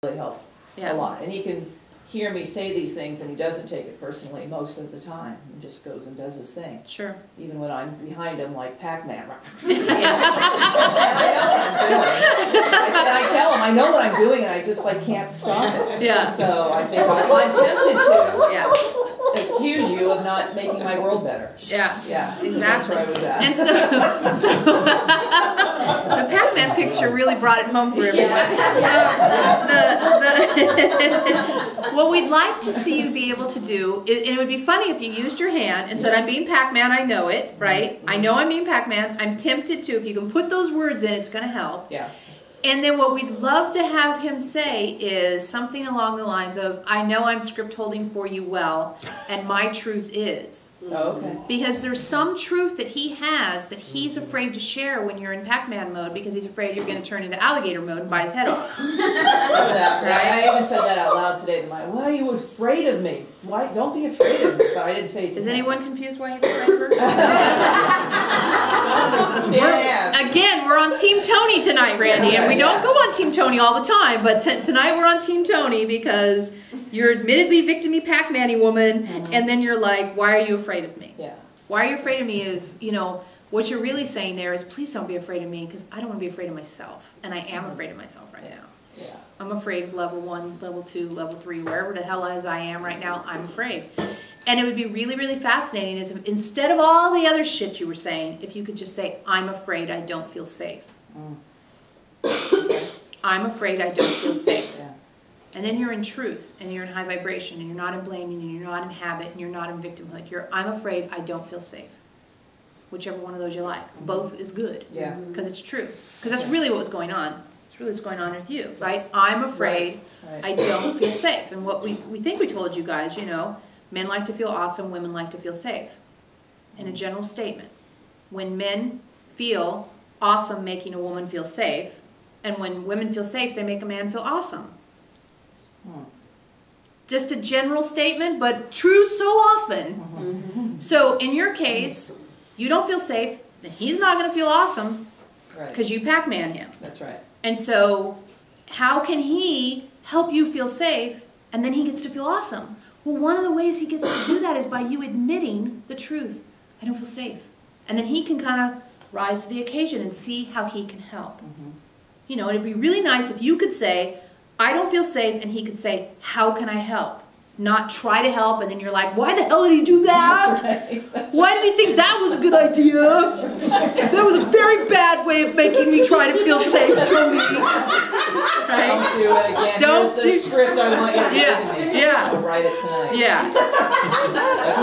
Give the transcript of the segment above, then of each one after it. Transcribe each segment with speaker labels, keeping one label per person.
Speaker 1: really helped a lot. And he can hear me say these things, and he doesn't take it personally most of the time. He just goes and does his thing.
Speaker 2: Sure.
Speaker 1: Even when I'm behind him like Pac-Man. I tell him I know what I'm doing, and I just like can't stop it.
Speaker 2: Yeah.
Speaker 1: So I think I'm tempted to accuse you of not making my world better.
Speaker 2: Yeah.
Speaker 1: Yeah.
Speaker 2: Exactly.
Speaker 1: That's where I was at.
Speaker 2: And so the Pac-Man picture really brought it home for everyone. What we'd like to see you be able to do, and it would be funny if you used your hand and said, I'm being Pac-Man, I know it, right? I know I'm being Pac-Man, I'm tempted to. If you can put those words in, it's going to help.
Speaker 1: Yeah.
Speaker 2: And then what we'd love to have him say is something along the lines of, I know I'm script holding for you well, and my truth is.
Speaker 1: Oh, okay.
Speaker 2: Because there's some truth that he has that he's afraid to share when you're in Pac-Man mode, because he's afraid you're going to turn into alligator mode and bite his head off.
Speaker 1: Right? I even said that out loud today to my, why are you afraid of me? Why? Don't be afraid of me. But I didn't say it to
Speaker 2: Is
Speaker 1: him.
Speaker 2: anyone confused why he's afraid of her? Again, we're on Team Tony tonight, Randy, and we don't go on Team Tony all the time, but tonight we're on Team Tony because you're admittedly victim-y Pac-Man-y woman, and then you're like, why are you afraid of me?
Speaker 1: Yeah.
Speaker 2: Why are you afraid of me is, you know, what you're really saying there is, please don't be afraid of me, because I don't want to be afraid of myself, and I am afraid of myself right now.
Speaker 1: Yeah.
Speaker 2: I'm afraid of level 1, level 2, level 3, wherever the hell as I am right now, I'm afraid. And it would be really, really fascinating is if, instead of all the other shit you were saying, if you could just say, I'm afraid I don't feel safe. I'm afraid I don't feel safe.
Speaker 1: Yeah.
Speaker 2: And then you're in truth, and you're in high vibration, and you're not in blaming, and you're not in habit, and you're not in victimhood. You're, I'm afraid I don't feel safe. Whichever one of those you like. Both is good.
Speaker 1: Yeah.
Speaker 2: Because it's true. Because that's really what was going on. It's really what's going on with you, right? I'm afraid I don't feel safe. And what we think we told you guys, you know, men like to feel awesome, women like to feel safe. In a general statement. When men feel awesome making a woman feel safe, and when women feel safe, they make a man feel awesome. Just a general statement, but true so often. So in your case, you don't feel safe, then he's not going to feel awesome because you Pac-Man him.
Speaker 1: That's right.
Speaker 2: And so how can he help you feel safe, and then he gets to feel awesome? Well, one of the ways he gets to do that is by you admitting the truth. I don't feel safe. And then he can kind of rise to the occasion and see how he can help. You know, it'd be really nice if you could say, I don't feel safe, and he could say, how can I help? Not try to help, and then you're like, why the hell did he do that? Why did he think that was a good idea? That was a very bad way of making me try to feel safe, Tony. Right?
Speaker 1: Don't do it again.
Speaker 2: Don't
Speaker 1: Here's the script I want you to
Speaker 2: Yeah.
Speaker 1: I'll write it tonight.
Speaker 2: Yeah.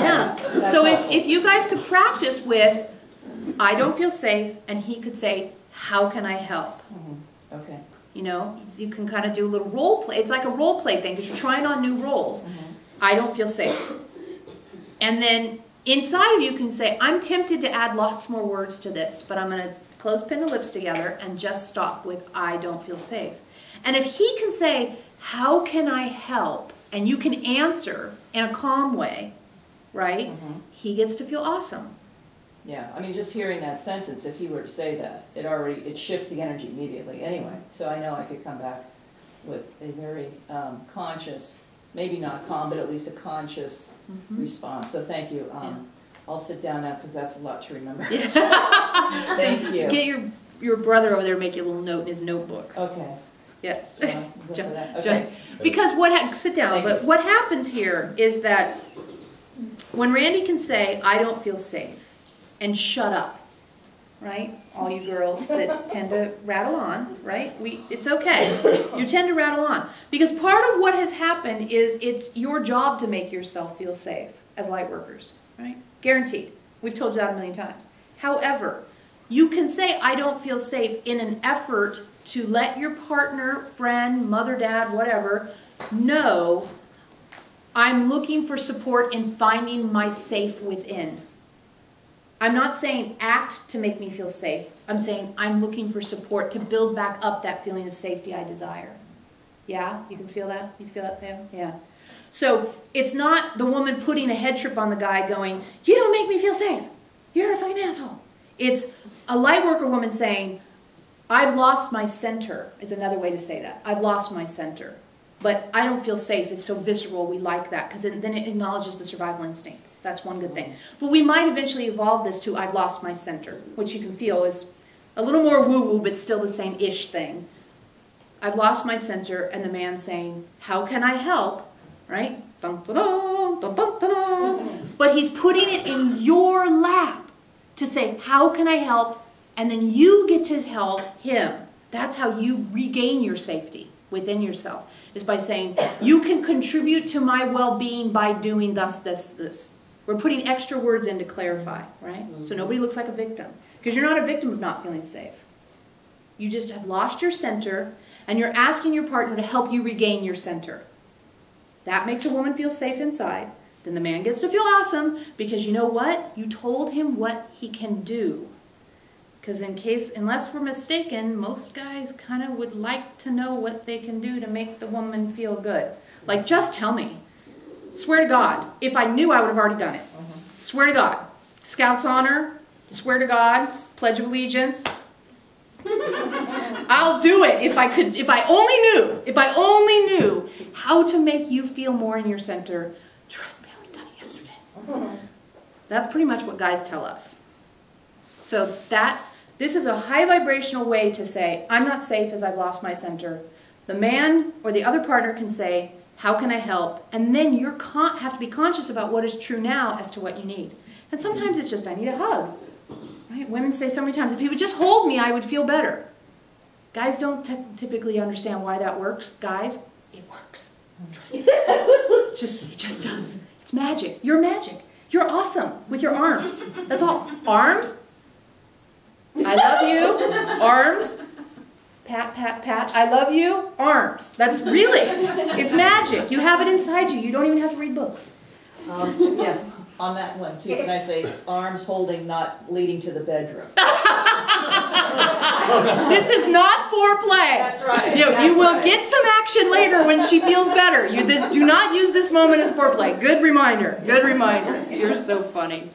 Speaker 2: Yeah. So if you guys could practice with, I don't feel safe, and he could say, how can I help?
Speaker 1: Okay.
Speaker 2: You know, you can kind of do a little role play. It's like a role play thing because you're trying on new roles. I don't feel safe. And then inside of you can say, I'm tempted to add lots more words to this, but I'm going to clothespin the lips together and just stop with, I don't feel safe. And if he can say, how can I help? And you can answer in a calm way, right? He gets to feel awesome.
Speaker 1: Yeah, I mean, just hearing that sentence, if he were to say that, it shifts the energy immediately anyway. So I know I could come back with a very conscious, maybe not calm, but at least a conscious response. So thank you. I'll sit down now because that's a lot to remember. Thank you.
Speaker 2: Get your brother over there to make you a little note in his notebook.
Speaker 1: Okay.
Speaker 2: Yes.
Speaker 1: Okay.
Speaker 2: Because sit down. But what happens here is that when Randy can say, I don't feel safe, and shut up, right? All you girls that tend to rattle on, right? It's okay. You tend to rattle on. Because part of what has happened is it's your job to make yourself feel safe as light workers, right? Guaranteed. We've told you that a million times. However, you can say, I don't feel safe in an effort to let your partner, friend, mother, dad, whatever, know I'm looking for support in finding my safe within. I'm not saying act to make me feel safe. I'm saying I'm looking for support to build back up that feeling of safety I desire. Yeah? You can feel that? You feel that, Pam? Yeah. So it's not the woman putting a head trip on the guy going, you don't make me feel safe. You're a fucking asshole. It's a light worker woman saying, I've lost my center, is another way to say that. I've lost my center. But I don't feel safe is so visceral, we like that, because then it acknowledges the survival instinct. That's one good thing. But we might eventually evolve this to I've lost my center, which you can feel is a little more woo-woo, but still the same-ish thing. I've lost my center, and the man saying, how can I help? Right? Dun, dun, dun, dun, dun, dun, dun. But he's putting it in your lap to say, how can I help? And then you get to help him. That's how you regain your safety within yourself, is by saying, you can contribute to my well-being by doing thus, this, this. We're putting extra words in to clarify, right? So nobody looks like a victim. Because you're not a victim of not feeling safe. You just have lost your center, and you're asking your partner to help you regain your center. That makes a woman feel safe inside. Then the man gets to feel awesome, because you know what? You told him what he can do. Because unless we're mistaken, most guys kind of would like to know what they can do to make the woman feel good. Like, just tell me. Swear to God, if I knew, I would have already done it. Swear to God. Scout's honor, swear to God, Pledge of Allegiance. I'll do it if I could, if I only knew how to make you feel more in your center. Trust me, I've done it yesterday. That's pretty much what guys tell us. So this is a high vibrational way to say, I'm not safe as I've lost my center. The man or the other partner can say, how can I help? And then you have to be conscious about what is true now as to what you need. And sometimes it's just, I need a hug. Right? Women say so many times, if he would just hold me, I would feel better. Guys don't typically understand why that works. Guys, it works. Trust me. It just does. It's magic. You're magic. You're awesome with your arms. That's all. Arms. I love you. Arms. Pat, pat, pat. I love you. Arms. That's really, it's magic. You have it inside you. You don't even have to read books.
Speaker 1: Yeah, on that one too, can I say it's arms holding, not leading to the bedroom.
Speaker 2: This is not foreplay.
Speaker 1: That's right.
Speaker 2: You will get some action later when she feels better. Do not use this moment as foreplay. Good reminder. Good reminder. You're so funny.